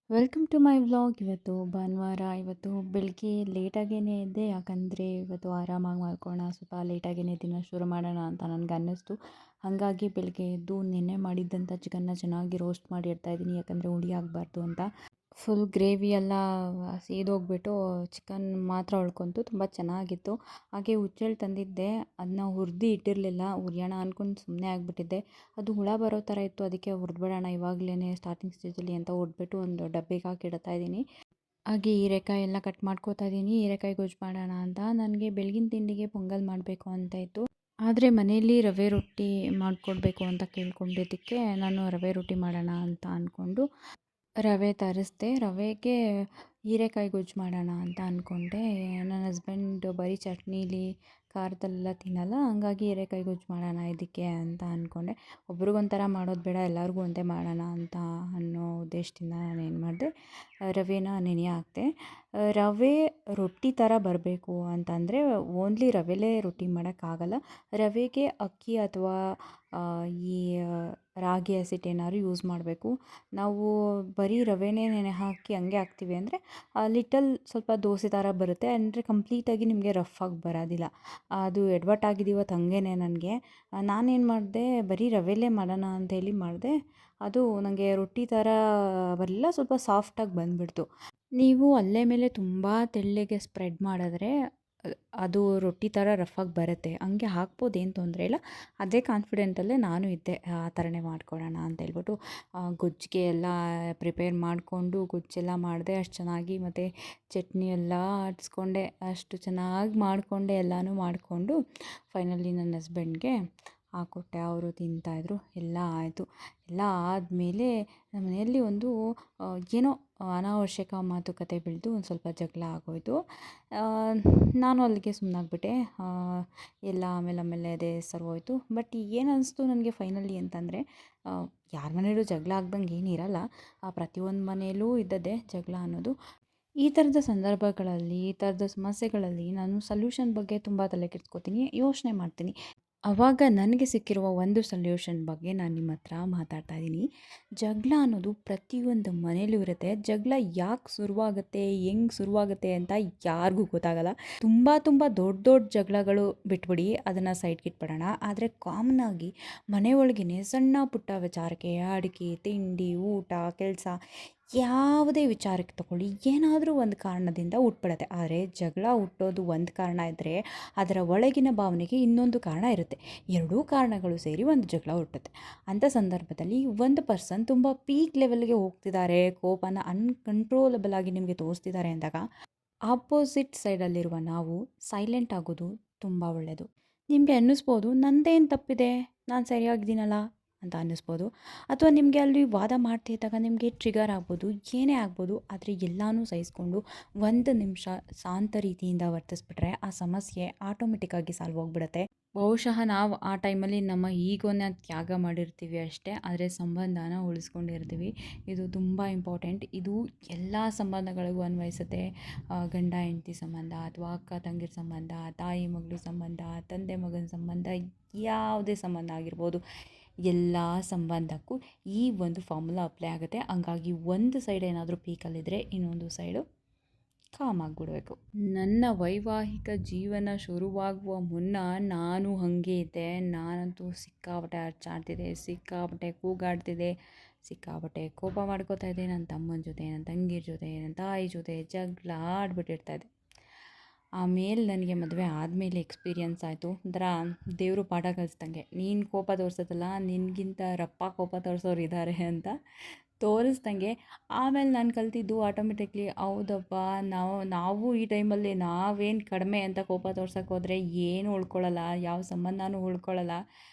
Welcome to my vlog. ಇವತ್ತು ಭಾನುವಾರ. ಇವತ್ತು ಬೆಳಗ್ಗೆ ಲೇಟಾಗೇ ಎದ್ದೆ, ಯಾಕಂದರೆ ಇವತ್ತು ಆರಾಮಾಗಿ ಮಾಡ್ಕೊಳ್ಳೋಣ, ಸ್ವಲ್ಪ ಲೇಟಾಗೇ ದಿನ ಶುರು ಮಾಡೋಣ ಅಂತ ನನಗೆ ಅನ್ನಿಸ್ತು. ಹಾಗಾಗಿ ಬೆಳಗ್ಗೆ ಎದ್ದು ನಿನ್ನೆ ಮಾಡಿದ್ದಂಥ ಚಿಕನ್ನ ಚೆನ್ನಾಗಿ ರೋಸ್ಟ್ ಮಾಡಿ ಇಡ್ತಾಯಿದ್ದೀನಿ, ಯಾಕಂದರೆ ಹುಳಿ ಆಗಬಾರ್ದು ಅಂತ. ಫುಲ್ ಗ್ರೇವಿ ಎಲ್ಲ ಸೀದೋಗ್ಬಿಟ್ಟು ಚಿಕನ್ ಮಾತ್ರ ಉಳ್ಕೊಂತು, ತುಂಬ ಚೆನ್ನಾಗಿತ್ತು. ಹಾಗೆ ಹುಚ್ಚೆಳ್ಳು ತಂದಿದ್ದೆ, ಅದನ್ನ ಹುರಿದು ಇಟ್ಟಿರಲಿಲ್ಲ, ಹುರಿಯೋಣ ಅಂದ್ಕೊಂಡು ಸುಮ್ಮನೆ ಆಗಿಬಿಟ್ಟಿದ್ದೆ. ಅದು ಹುಳ ಬರೋ ಥರ ಇತ್ತು, ಅದಕ್ಕೆ ಹುರಿದ್ಬಿಡೋಣ ಇವಾಗಲೇ ಸ್ಟಾರ್ಟಿಂಗ್ ಸ್ಟೇಜಲ್ಲಿ ಅಂತ ಹುರಿದ್ಬಿಟ್ಟು ಒಂದು ಡಬ್ಬಿಗೆ ಹಾಕಿ ಇಡ್ತಾ ಇದ್ದೀನಿ. ಹಾಗೆ ಹೀರೆಕಾಯಿ ಎಲ್ಲ ಕಟ್ ಮಾಡ್ಕೋತಾ ಇದ್ದೀನಿ, ಹೀರೆಕಾಯಿ ಗೊಜ್ಜು ಮಾಡೋಣ ಅಂತ. ನನಗೆ ಬೆಳಗಿನ ತಿಂಡಿಗೆ ಪೊಂಗಲ್ ಮಾಡಬೇಕು ಅಂತ ಇತ್ತು, ಆದರೆ ಮನೆಯಲ್ಲಿ ರವೆ ರೊಟ್ಟಿ ಮಾಡಿಕೊಡ್ಬೇಕು ಅಂತ ಕೇಳ್ಕೊಂಡಿದ್ದಕ್ಕೆ ನಾನು ರವೆ ರೊಟ್ಟಿ ಮಾಡೋಣ ಅಂತ ಅಂದ್ಕೊಂಡು ರವೆ ತರಿಸ್ದೆ. ರವೆಗೆ ಹೀರೆಕಾಯಿ ಗೊಜ್ಜು ಮಾಡೋಣ ಅಂತ ಅಂದ್ಕೊಂಡೆ. ನನ್ನ ಹಸ್ಬೆಂಡ್ ಬರೀ ಚಟ್ನೀಲಿ ಖಾರದಲ್ಲೆಲ್ಲ ತಿನ್ನಲ್ಲ, ಹಂಗಾಗಿ ಹೀರೆಕಾಯಿ ಗೊಜ್ಜು ಮಾಡೋಣ ಇದಕ್ಕೆ ಅಂತ ಅಂದ್ಕೊಂಡೆ. ಒಬ್ರಿಗೊಂಥರ ಮಾಡೋದು ಬೇಡ, ಎಲ್ಲರಿಗೂ ಒಂದೇ ಮಾಡೋಣ ಅಂತ ಅನ್ನೋ ಉದ್ದೇಶದಿಂದ ನಾನು ಏನು ಮಾಡಿದೆ, ರವೆನ ನೆನೆ ಹಾಕಿದೆ. ರವೆ ರೊಟ್ಟಿ ಥರ ಬರಬೇಕು ಅಂತಂದರೆ ಓನ್ಲಿ ರವೆಲೇ ರೊಟ್ಟಿ ಮಾಡೋಕ್ಕಾಗಲ್ಲ. ರವೆಗೆ ಅಕ್ಕಿ ಅಥವಾ ಈ ರಾಗಿ ಹಸಿಟ್ಟು ಏನಾದ್ರು ಯೂಸ್ ಮಾಡಬೇಕು. ನಾವು ಬರೀ ರವೆನೇ ನೆನೆ ಹಾಕಿ ಹಂಗೆ ಹಾಕ್ತೀವಿ ಅಂದರೆ ಲಿಟಲ್ ಸ್ವಲ್ಪ ದೋಸೆ ಥರ ಬರುತ್ತೆ, ಅಂದರೆ ಕಂಪ್ಲೀಟಾಗಿ ನಿಮಗೆ ರಫಾಗಿ ಬರೋದಿಲ್ಲ. ಅದು ಎಡವಟ್ಟಾಗಿದ್ದೀವತ್ತು ಹಾಗೇನೆ ನನಗೆ. ನಾನೇನು ಮಾಡಿದೆ, ಬರೀ ರವೆಲೇ ಮಾಡೋಣ ಅಂತೇಳಿ ಮಾಡಿದೆ. ಅದು ನನಗೆ ರೊಟ್ಟಿ ಥರ ಬರಲಿಲ್ಲ, ಸ್ವಲ್ಪ ಸಾಫ್ಟಾಗಿ ಬಂದುಬಿಡ್ತು. ನೀವು ಅಲ್ಲೇ ಮೇಲೆ ತುಂಬ ತೆಳ್ಳಗೆ ಸ್ಪ್ರೆಡ್ ಮಾಡಿದ್ರೆ ಅದು ರೊಟ್ಟಿ ಥರ ರಫಾಗಿ ಬರುತ್ತೆ, ಹಂಗೆ ಹಾಕ್ಬೋದು, ಏನು ತೊಂದರೆ ಇಲ್ಲ. ಅದೇ ಕಾನ್ಫಿಡೆಂಟಲ್ಲೇ ನಾನು ಇದ್ದೆ, ಆ ಥರನೇ ಮಾಡ್ಕೊಳ್ಳೋಣ ಅಂತೇಳ್ಬಿಟ್ಟು ಗೊಜ್ಜಿಗೆ ಎಲ್ಲ ಪ್ರಿಪೇರ್ ಮಾಡಿಕೊಂಡು ಗೊಜ್ಜೆಲ್ಲ ಮಾಡಿದೆ ಅಷ್ಟು ಚೆನ್ನಾಗಿ. ಮತ್ತು ಚಟ್ನಿ ಎಲ್ಲ ಆಡಿಸ್ಕೊಂಡೆ, ಅಷ್ಟು ಚೆನ್ನಾಗಿ ಮಾಡಿಕೊಂಡೆ. ಎಲ್ಲನೂ ಮಾಡಿಕೊಂಡು ಫೈನಲಿ ನನ್ನ ಹಸ್ಬೆಂಡ್ಗೆ ಹಾಕ್ಕೊಟ್ಟೆ, ಅವರು ತಿಂತಾಯಿದ್ರು. ಎಲ್ಲ ಆಯಿತು. ಎಲ್ಲ ಆದಮೇಲೆ ನಮ್ಮ ಮನೆಯಲ್ಲಿ ಒಂದು ಏನೋ ಅನಾವಶ್ಯಕ ಮಾತುಕತೆ ಬೆಳೆದು ಒಂದು ಸ್ವಲ್ಪ ಜಗಳ ಆಗೋಯಿತು. ನಾನು ಅಲ್ಲಿಗೆ ಸುಮ್ಮನಾಗ್ಬಿಟ್ಟೆ. ಎಲ್ಲ ಆಮೇಲೆ ಅದೇ ಸರೋಯ್ತು. ಬಟ್ ಏನು ಅನ್ನಿಸ್ತು ನನಗೆ ಫೈನಲಿ ಅಂತಂದರೆ, ಯಾರ ಮನೆಯಲ್ಲೂ ಜಗಳ ಆಗ್ದಂಗೆ ಏನಿರಲ್ಲ, ಪ್ರತಿಯೊಂದು ಮನೆಯಲ್ಲೂ ಇದ್ದದ್ದೇ ಜಗಳ ಅನ್ನೋದು. ಈ ಥರದ ಸಂದರ್ಭಗಳಲ್ಲಿ, ಈ ಥರದ ಸಮಸ್ಯೆಗಳಲ್ಲಿ ನಾನು ಸಲ್ಯೂಷನ್ ಬಗ್ಗೆ ತುಂಬ ತಲೆ ಕೆಡಿಸ್ಕೋತೀನಿ, ಯೋಚನೆ ಮಾಡ್ತೀನಿ. ಆವಾಗ ನನಗೆ ಸಿಕ್ಕಿರುವ ಒಂದು ಸೊಲ್ಯೂಷನ್ ಬಗ್ಗೆ ನಾನು ನಿಮ್ಮ ಹತ್ರ ಮಾತಾಡ್ತಾ ಇದ್ದೀನಿ. ಜಗಳ ಅನ್ನೋದು ಪ್ರತಿಯೊಂದು ಮನೇಲೂ ಇರುತ್ತೆ. ಜಗಳ ಯಾಕೆ ಶುರುವಾಗುತ್ತೆ, ಹೆಂಗೆ ಶುರುವಾಗುತ್ತೆ ಅಂತ ಯಾರಿಗೂ ಗೊತ್ತಾಗಲ್ಲ. ತುಂಬ ದೊಡ್ಡ ದೊಡ್ಡ ಜಗಳಗಳು ಬಿಟ್ಬಿಡಿ, ಅದನ್ನು ಸೈಡ್ಗೆ ಇಟ್ಬಿಡೋಣ. ಆದರೆ ಕಾಮನ್ನಾಗಿ ಮನೆ ಒಳಗೇ ಸಣ್ಣ ಪುಟ್ಟ ವಿಚಾರಕ್ಕೆ, ಅಡುಗೆ, ತಿಂಡಿ, ಊಟ, ಕೆಲಸ, ಯಾವುದೇ ವಿಚಾರಕ್ಕೆ ತಗೊಳ್ಳಿ, ಏನಾದರೂ ಒಂದು ಕಾರಣದಿಂದ ಹುಟ್ಬಿಡುತ್ತೆ. ಆದರೆ ಜಗಳ ಹುಟ್ಟೋದು ಒಂದು ಕಾರಣ ಇದ್ದರೆ, ಅದರ ಒಳಗಿನ ಭಾವನೆಗೆ ಇನ್ನೊಂದು ಕಾರಣ ಇರುತ್ತೆ. ಎರಡೂ ಕಾರಣಗಳು ಸೇರಿ ಒಂದು ಜಗಳ ಹುಟ್ಟುತ್ತೆ. ಅಂಥ ಸಂದರ್ಭದಲ್ಲಿ ಒಂದು ಪರ್ಸನ್ ತುಂಬ ಪೀಕ್ ಲೆವೆಲ್ಗೆ ಹೋಗ್ತಿದ್ದಾರೆ, ಕೋಪನ ಅನ್ಕಂಟ್ರೋಲಬಲ್ ಆಗಿ ನಿಮಗೆ ತೋರಿಸ್ತಿದ್ದಾರೆ ಅಂದಾಗ ಆಪೋಸಿಟ್ ಸೈಡಲ್ಲಿರುವ ನಾವು ಸೈಲೆಂಟ್ ಆಗೋದು ತುಂಬ ಒಳ್ಳೆಯದು. ನಿಮಗೆ ಅನ್ನಿಸ್ಬೋದು, ನಂದೇನು ತಪ್ಪಿದೆ, ನಾನು ಸರಿಯಾಗಿದ್ದೀನಲ್ಲ ಅಂತ ಅನ್ನಿಸ್ಬೋದು. ಅಥವಾ ನಿಮಗೆ ಅಲ್ಲಿ ವಾದ ಮಾಡ್ತಿದ್ದಾಗ ನಿಮಗೆ ಟ್ರಿಗರ್ ಆಗ್ಬೋದು, ಏನೇ ಆಗ್ಬೋದು. ಆದರೆ ಎಲ್ಲನೂ ಸಹಿಸ್ಕೊಂಡು ಒಂದು ನಿಮಿಷ ಶಾಂತ ರೀತಿಯಿಂದ ವರ್ತಿಸ್ಬಿಟ್ರೆ ಆ ಸಮಸ್ಯೆ ಆಟೋಮೆಟಿಕ್ಕಾಗಿ ಸಾಲ್ವ್ ಹೋಗ್ಬಿಡುತ್ತೆ. ಬಹುಶಃ ನಾವು ಆ ಟೈಮಲ್ಲಿ ನಮ್ಮ ಈಗೋನ ತ್ಯಾಗ ಮಾಡಿರ್ತೀವಿ ಅಷ್ಟೇ, ಆದರೆ ಸಂಬಂಧನ ಉಳಿಸ್ಕೊಂಡಿರ್ತೀವಿ. ಇದು ತುಂಬ ಇಂಪಾರ್ಟೆಂಟ್. ಇದು ಎಲ್ಲ ಸಂಬಂಧಗಳಿಗೂ ಅನ್ವಯಿಸುತ್ತೆ. ಗಂಡ ಹೆಂಡತಿ ಸಂಬಂಧ, ಅಥವಾ ಅಕ್ಕ ತಂಗಿರ ಸಂಬಂಧ, ತಾಯಿ ಮಗಳ ಸಂಬಂಧ, ತಂದೆ ಮಗನ ಸಂಬಂಧ, ಯಾವುದೇ ಸಂಬಂಧ ಆಗಿರ್ಬೋದು. ಎಲ್ಲ ಸಂಬಂಧಕ್ಕೂ ಈ ಒಂದು ಫಾರ್ಮುಲಾ ಅಪ್ಲೈ ಆಗುತ್ತೆ. ಹಂಗಾಗಿ ಒಂದು ಸೈಡ್ ಏನಾದರೂ ಪೀಕಲ್ಲಿದ್ದರೆ ಇನ್ನೊಂದು ಸೈಡು ಕಾಮ್ ಆಗಿಬಿಡ್ಬೇಕು. ನನ್ನ ವೈವಾಹಿಕ ಜೀವನ ಶುರುವಾಗುವ ಮುನ್ನ ನಾನು ಹಾಗೆ ಇದ್ದೆ. ನಾನಂತೂ ಸಿಕ್ಕಾಪಟ್ಟೆ ಅರ್ಚಾಡ್ತಿದ್ದೆ, ಸಿಕ್ಕಾಪಟ್ಟೆ ಕೂಗಾಡ್ತಿದ್ದೆ, ಸಿಕ್ಕಾಪಟ್ಟೆ ಕೋಪ ಮಾಡ್ಕೋತಾ ಇದ್ದೆ. ನನ್ನ ತಮ್ಮನ ಜೊತೆ, ನನ್ನ ತಂಗಿರ ಜೊತೆ, ನನ್ನ ತಾಯಿ ಜೊತೆ ಜಗಳ ಆಡ್ಬಿಟ್ಟಿರ್ತಾಯಿದ್ದೆ. ಆಮೇಲೆ ನನಗೆ ಮದುವೆ ಆದಮೇಲೆ ಎಕ್ಸ್ಪೀರಿಯನ್ಸ್ ಆಯಿತು. ಒಂಥರ ದೇವರು ಪಾಠ ಕಲಿಸ್ದಂಗೆ, ನೀನು ಕೋಪ ತೋರಿಸೋದಲ್ಲ, ನಿನಗಿಂತ ರಪ್ಪ ಕೋಪ ತೋರಿಸೋರು ಇದ್ದಾರೆ ಅಂತ ತೋರಿಸ್ದಂಗೆ. ಆಮೇಲೆ ನಾನು ಕಲ್ತಿದ್ದು ಆಟೋಮೆಟಿಕ್ಲಿ, ಹೌದಪ್ಪ, ನಾವು ಈ ಟೈಮಲ್ಲಿ ನಾವೇನು ಕಡಿಮೆ ಅಂತ ಕೋಪ ತೋರ್ಸೋಕೆ ಹೋದರೆ ಏನೂ ಉಳ್ಕೊಳ್ಳಲ್ಲ, ಯಾವ ಸಂಬಂಧನೂ ಉಳ್ಕೊಳ್ಳಲ್ಲ.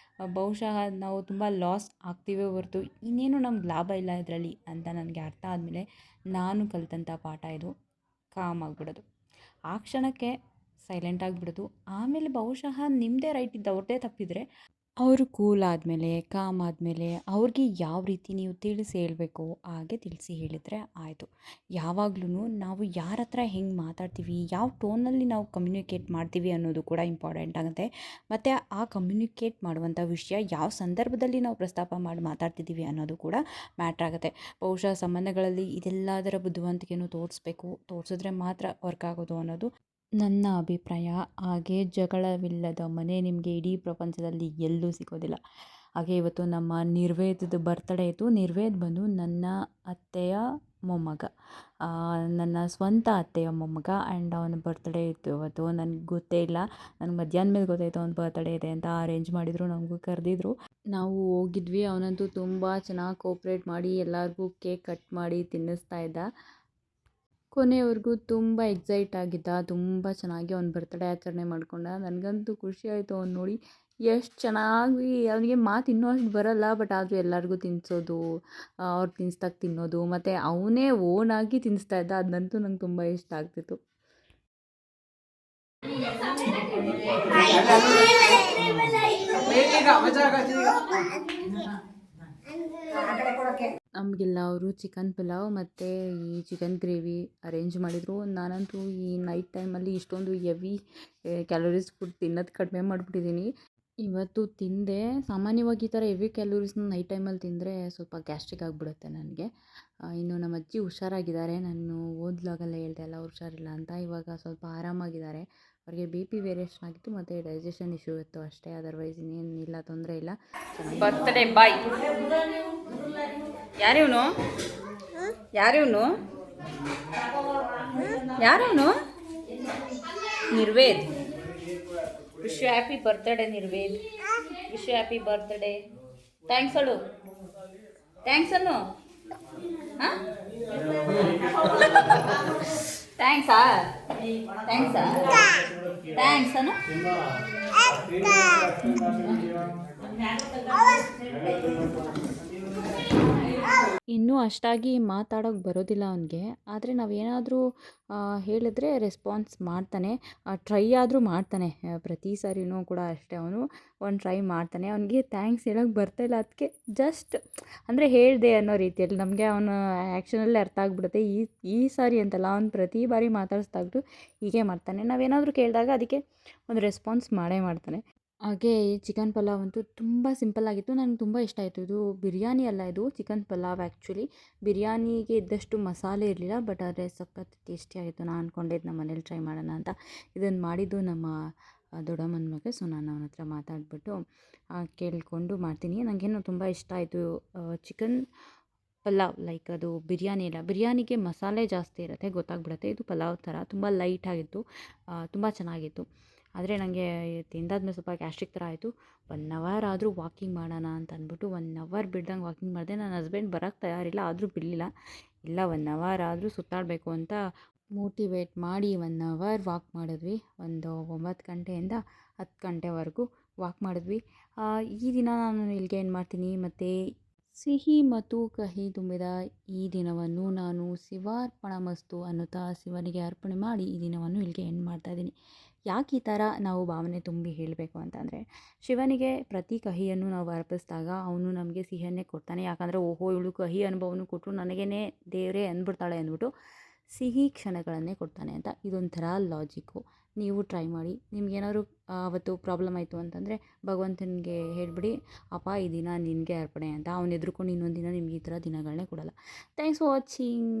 ಬಹುಶಃ ನಾವು ತುಂಬ ಲಾಸ್ ಆಗ್ತೀವೇ ಹೊರತು ಇನ್ನೇನು ನಮ್ಗೆ ಲಾಭ ಇಲ್ಲ ಇದರಲ್ಲಿ ಅಂತ ನನಗೆ ಅರ್ಥ ಆದಮೇಲೆ ನಾನು ಕಲಿತಂಥ ಪಾಠ ಇದು. ಕಾಮ್ ಆಗಿಬಿಡೋದು, ಆ ಕ್ಷಣಕ್ಕೆ ಸೈಲೆಂಟ್ ಆಗಿಬಿಡೋದು. ಆಮೇಲೆ ಬಹುಶಃ ನಿಮ್ಮದೇ ರೈಟ್ ಇದ್ದು ಅವ್ರದ್ದೇ ತಪ್ಪಿದರೆ ಅವರು ಕೂಲ್ ಆದಮೇಲೆ, ಕಾಮ್ ಆದಮೇಲೆ ಅವ್ರಿಗೆ ಯಾವ ರೀತಿ ನೀವು ತಿಳಿಸಿ ಹೇಳಬೇಕೋ ಹಾಗೆ ತಿಳಿಸಿ ಹೇಳಿದರೆ ಆಯಿತು. ಯಾವಾಗ್ಲೂ ನಾವು ಯಾರ ಹತ್ರ ಹೆಂಗೆ ಮಾತಾಡ್ತೀವಿ, ಯಾವ ಟೋನಲ್ಲಿ ನಾವು ಕಮ್ಯುನಿಕೇಟ್ ಮಾಡ್ತೀವಿ ಅನ್ನೋದು ಕೂಡ ಇಂಪಾರ್ಟೆಂಟ್ ಆಗುತ್ತೆ. ಮತ್ತು ಆ ಕಮ್ಯುನಿಕೇಟ್ ಮಾಡುವಂಥ ವಿಷಯ ಯಾವ ಸಂದರ್ಭದಲ್ಲಿ ನಾವು ಪ್ರಸ್ತಾಪ ಮಾಡಿ ಮಾತಾಡ್ತಿದ್ದೀವಿ ಅನ್ನೋದು ಕೂಡ ಮ್ಯಾಟ್ರ್ ಆಗುತ್ತೆ. ಬಹುಶಃ ಸಂಬಂಧಗಳಲ್ಲಿ ಇದೆಲ್ಲದರ ಬುದ್ಧಿವಂತಿಕೆಯನ್ನು ತೋರಿಸ್ಬೇಕು, ತೋರಿಸಿದ್ರೆ ಮಾತ್ರ ವರ್ಕ್ ಆಗೋದು ಅನ್ನೋದು ನನ್ನ ಅಭಿಪ್ರಾಯ. ಹಾಗೆ ಜಗಳವಿಲ್ಲದ ಮನೆ ನಿಮಗೆ ಇಡೀ ಪ್ರಪಂಚದಲ್ಲಿ ಎಲ್ಲೂ ಸಿಗೋದಿಲ್ಲ. ಹಾಗೆ ಇವತ್ತು ನಮ್ಮ ನಿರ್ವೇದದ ಬರ್ತಡೇ ಇತ್ತು. ನಿರ್ವೇದ್ ಬಂದು ನನ್ನ ಅತ್ತೆಯ ಮೊಮ್ಮಗ, ನನ್ನ ಸ್ವಂತ ಅತ್ತೆಯ ಮೊಮ್ಮಗ. ಆ್ಯಂಡ್ ಅವನ ಬರ್ತ್ಡೇ ಇತ್ತು ಇವತ್ತು. ನನಗೆ ಗೊತ್ತೇ ಇಲ್ಲ, ನನಗೆ ಮಧ್ಯಾಹ್ನ ಮೇಲೆ ಗೊತ್ತಾಯಿತು ಅವ್ನ ಬರ್ತ್ಡೇ ಇದೆ ಅಂತ. ಅರೇಂಜ್ ಮಾಡಿದರು, ನಮಗೂ ಕರೆದಿದ್ರು, ನಾವು ಹೋಗಿದ್ವಿ. ಅವನಂತೂ ತುಂಬ ಚೆನ್ನಾಗಿ ಕೋಪ್ರೇಟ್ ಮಾಡಿ ಎಲ್ಲರಿಗೂ ಕೇಕ್ ಕಟ್ ಮಾಡಿ ತಿನ್ನಿಸ್ತಾ ಇದ್ದ. ಕೊನೆಯವರೆಗೂ ತುಂಬ ಎಕ್ಸೈಟ್ ಆಗಿದ್ದ. ತುಂಬ ಚೆನ್ನಾಗಿ ಅವ್ನ ಬರ್ತ್ಡೇ ಆಚರಣೆ ಮಾಡಿಕೊಂಡ. ನನಗಂತೂ ಖುಷಿ ಆಯಿತು ಅವ್ನು ನೋಡಿ. ಎಷ್ಟು ಚೆನ್ನಾಗಿ ಅವನಿಗೆ ಮಾತು ಇನ್ನೂ ಅಷ್ಟು ಬರೋಲ್ಲ, ಬಟ್ ಆದರೂ ಎಲ್ಲರಿಗೂ ತಿನ್ನಿಸೋದು, ಅವ್ರು ತಿನ್ನಿಸ್ದಾಗ ತಿನ್ನೋದು, ಮತ್ತು ಅವನೇ ಓನಾಗಿ ತಿನ್ನಿಸ್ತಾ ಇದ್ದ. ಅದಂತೂ ನಂಗೆ ತುಂಬ ಇಷ್ಟ ಆಗ್ತಿತ್ತು. ನಮಗೆಲ್ಲ ಅವರು ಚಿಕನ್ ಪಲಾವ್ ಮತ್ತು ಈ ಚಿಕನ್ ಗ್ರೇವಿ ಅರೇಂಜ್ ಮಾಡಿದರು. ನಾನಂತೂ ಈ ನೈಟ್ ಟೈಮಲ್ಲಿ ಇಷ್ಟೊಂದು ಹೆವಿ ಕ್ಯಾಲೋರೀಸ್ ಫುಡ್ ತಿನ್ನೋದು ಕಡಿಮೆ ಮಾಡಿಬಿಟ್ಟಿದ್ದೀನಿ. ಇವತ್ತು ತಿಂದೆ. ಸಾಮಾನ್ಯವಾಗಿ ಈ ಥರ ಹೆವಿ ಕ್ಯಾಲೋರೀಸ್ನ ನೈಟ್ ಟೈಮಲ್ಲಿ ತಿಂದರೆ ಸ್ವಲ್ಪ ಗ್ಯಾಸ್ಟ್ರಿಕ್ ಆಗಿಬಿಡುತ್ತೆ ನನಗೆ. ಇನ್ನು ನಮ್ಮ ಅಜ್ಜಿ ಹುಷಾರಾಗಿದ್ದಾರೆ. ನಾನು ಓದ್ಲಾಗಲ್ಲ ಹೇಳ್ದೆ ಅಲ್ಲ ಹುಷಾರಿಲ್ಲ ಅಂತ. ಇವಾಗ ಸ್ವಲ್ಪ ಆರಾಮಾಗಿದ್ದಾರೆ. ಅವ್ರಿಗೆ ಬಿ ಪಿ ವೇರಿಯೇಷನ್ ಆಗಿತ್ತು ಮತ್ತು ಡೈಜೆಷನ್ ಇಶ್ಯೂ ಇತ್ತು ಅಷ್ಟೇ. ಅದರ್ವೈಸ್ ಇನ್ನೇನಿಲ್ಲ, ತೊಂದರೆ ಇಲ್ಲ. Birthday boy. ಯಾರಿವನು ಯಾರಿವನು ಯಾರವನು? Nirved. Wish you happy birthday Nirved. Wish you happy birthday. Thanks ಅಳು, ಥ್ಯಾಂಕ್ಸ್ ಅನ್ನು. ಹಾಂ, ಥ್ಯಾಂಕ್ಸಾ? ಥ್ಯಾಂಕ್ಸಾ? ಥ್ಯಾಂಕ್ಸ್ ಅನ್ನು. ಇನ್ನೂ ಅಷ್ಟಾಗಿ ಮಾತಾಡೋಕ್ಕೆ ಬರೋದಿಲ್ಲ ಅವನಿಗೆ. ಆದರೆ ನಾವೇನಾದರೂ ಹೇಳಿದ್ರೆ ರೆಸ್ಪಾನ್ಸ್ ಮಾಡ್ತಾನೆ, ಟ್ರೈ ಆದರೂ ಮಾಡ್ತಾನೆ. ಪ್ರತಿ ಸಾರಿನೂ ಕೂಡ ಅಷ್ಟೇ, ಅವನು ಒಂದು ಟ್ರೈ ಮಾಡ್ತಾನೆ. ಅವನಿಗೆ ಥ್ಯಾಂಕ್ಸ್ ಹೇಳೋಕ್ಕೆ ಬರ್ತಾಯಿಲ್ಲ, ಅದಕ್ಕೆ ಜಸ್ಟ್ ಅಂದರೆ ಹೇಳಿದೆ ಅನ್ನೋ ರೀತಿಯಲ್ಲಿ ನಮಗೆ ಅವನ ಆ್ಯಕ್ಷನಲ್ಲೇ ಅರ್ಥ ಆಗಿಬಿಡುತ್ತೆ. ಈ ಸಾರಿ ಅಂತಲ್ಲ, ಅವ್ನು ಪ್ರತಿ ಬಾರಿ ಮಾತಾಡಿಸ್ದಾಗ್ಲೂ ಹೀಗೆ ಮಾಡ್ತಾನೆ. ನಾವೇನಾದರೂ ಕೇಳಿದಾಗ ಅದಕ್ಕೆ ಒಂದು ರೆಸ್ಪಾನ್ಸ್ ಮಾಡೇ ಮಾಡ್ತಾನೆ. ಹಾಗೆ ಈ ಚಿಕನ್ ಪಲಾವ್ ಅಂತೂ ತುಂಬ ಸಿಂಪಲ್ಲಾಗಿತ್ತು. ನನಗೆ ತುಂಬ ಇಷ್ಟ ಆಯಿತು. ಇದು ಬಿರಿಯಾನಿ ಅಲ್ಲ, ಇದು ಚಿಕನ್ ಪಲಾವ್ ಆ್ಯಕ್ಚುಲಿ. ಬಿರಿಯಾನಿಗೆ ಇದ್ದಷ್ಟು ಮಸಾಲೆ ಇರಲಿಲ್ಲ, ಬಟ್ ಆದರೆ ಸಖತ್ ಟೇಸ್ಟಿಯಾಗಿತ್ತು. ನಾನು ಅಂದ್ಕೊಂಡಿದ್ದು ನಮ್ಮ ಮನೇಲಿ ಟ್ರೈ ಮಾಡೋಣ ಅಂತ. ಇದನ್ನು ಮಾಡಿದ್ದು ನಮ್ಮ ದೊಡ್ಡಮ್ಮನ ಮಗ. ಸೊ ನಾನು ಅವನ ಹತ್ರ ಮಾತಾಡಿಬಿಟ್ಟು ಕೇಳಿಕೊಂಡು ಮಾಡ್ತೀನಿ. ನನಗೇನೋ ತುಂಬ ಇಷ್ಟ ಆಯಿತು. ಚಿಕನ್ ಪಲಾವ್ ಲೈಕ್ ಅದು ಬಿರಿಯಾನಿ ಇಲ್ಲ, ಬಿರಿಯಾನಿಗೆ ಮಸಾಲೆ ಜಾಸ್ತಿ ಇರುತ್ತೆ, ಗೊತ್ತಾಗ್ಬಿಡುತ್ತೆ. ಇದು ಪಲಾವ್ ಥರ ತುಂಬ ಲೈಟಾಗಿತ್ತು, ತುಂಬ ಚೆನ್ನಾಗಿತ್ತು. ಆದರೆ ನನಗೆ ತಿಂದಾದ್ಮೇಲೆ ಸ್ವಲ್ಪ ಗ್ಯಾಸ್ಟ್ರಿಕ್ ಥರ ಆಯಿತು. 1 ಅವರ್ ಆದರೂ ವಾಕಿಂಗ್ ಮಾಡೋಣ ಅಂತ ಅಂದ್ಬಿಟ್ಟು 1 ಅವರ್ ಬಿಡ್ದಂಗೆ ವಾಕಿಂಗ್ ಮಾಡಿದೆ. ನನ್ನ ಹಸ್ಬೆಂಡ್ ಬರೋಕ್ಕೆ ತಯಾರಿಲ್ಲ, ಆದರೂ ಬಿಡಲಿಲ್ಲ. ಇಲ್ಲ 1 ಅವರ್ ಆದರೂ ಸುತ್ತಾಡಬೇಕು ಅಂತ ಮೋಟಿವೇಟ್ ಮಾಡಿ 1 ಅವರ್ ವಾಕ್ ಮಾಡಿದ್ವಿ. ಒಂದು 9 ಗಂಟೆಯಿಂದ 10 ಗಂಟೆವರೆಗೂ ವಾಕ್ ಮಾಡಿದ್ವಿ. ಈ ದಿನ ನಾನು ಇಲ್ಲಿಗೆ ಏನು ಮಾಡ್ತೀನಿ, ಮತ್ತು ಸಿಹಿ ಮತ್ತು ಕಹಿ ತುಂಬಿದ ಈ ದಿನವನ್ನು ನಾನು ಶಿವಾರ್ಪಣಮಸ್ತು ಅನ್ನುತ್ತಾ ಶಿವನಿಗೆ ಅರ್ಪಣೆ ಮಾಡಿ ಈ ದಿನವನ್ನು ಇಲ್ಲಿಗೆ ಎಂಡ್ ಮಾಡ್ತಾಯಿದ್ದೀನಿ. ಯಾಕೆ ಈ ಥರ ನಾವು ಭಾವನೆ ತುಂಬಿ ಹೇಳಬೇಕು ಅಂತಂದರೆ, ಶಿವನಿಗೆ ಪ್ರತಿ ಕಹಿಯನ್ನು ನಾವು ಅರ್ಪಿಸಿದಾಗ ಅವನು ನಮಗೆ ಸಿಹಿಯನ್ನೇ ಕೊಡ್ತಾನೆ. ಯಾಕಂದರೆ ಓಹೋ ಇವಳು ಕಹಿ ಅನುಭವವನ್ನು ಕೊಟ್ಟರು ನನಗೇ ದೇವರೇ ಅಂದ್ಬಿಡ್ತಾಳೆ ಅಂದ್ಬಿಟ್ಟು ಸಿಹಿ ಕ್ಷಣಗಳನ್ನೇ ಕೊಡ್ತಾನೆ ಅಂತ. ಇದೊಂಥರ ಲಾಜಿಕ್ಕು. ನೀವು ಟ್ರೈ ಮಾಡಿ. ನಿಮ್ಗೇನಾದ್ರು ಅವತ್ತು ಪ್ರಾಬ್ಲಮ್ ಆಯಿತು ಅಂತಂದರೆ ಭಗವಂತನಿಗೆ ಹೇಳಿಬಿಡಿ, ಅಪ್ಪ ಈ ದಿನ ನಿನಗೆ ಅರ್ಪಣೆ ಅಂತ. ಅವ್ನು ಎದ್ರುಕೊಂಡು ಇನ್ನೊಂದು ದಿನ ನಿಮ್ಗೆ ಈ ಥರ ದಿನಗಳನ್ನೇ ಕೊಡಲ್ಲ. Thanks for watching.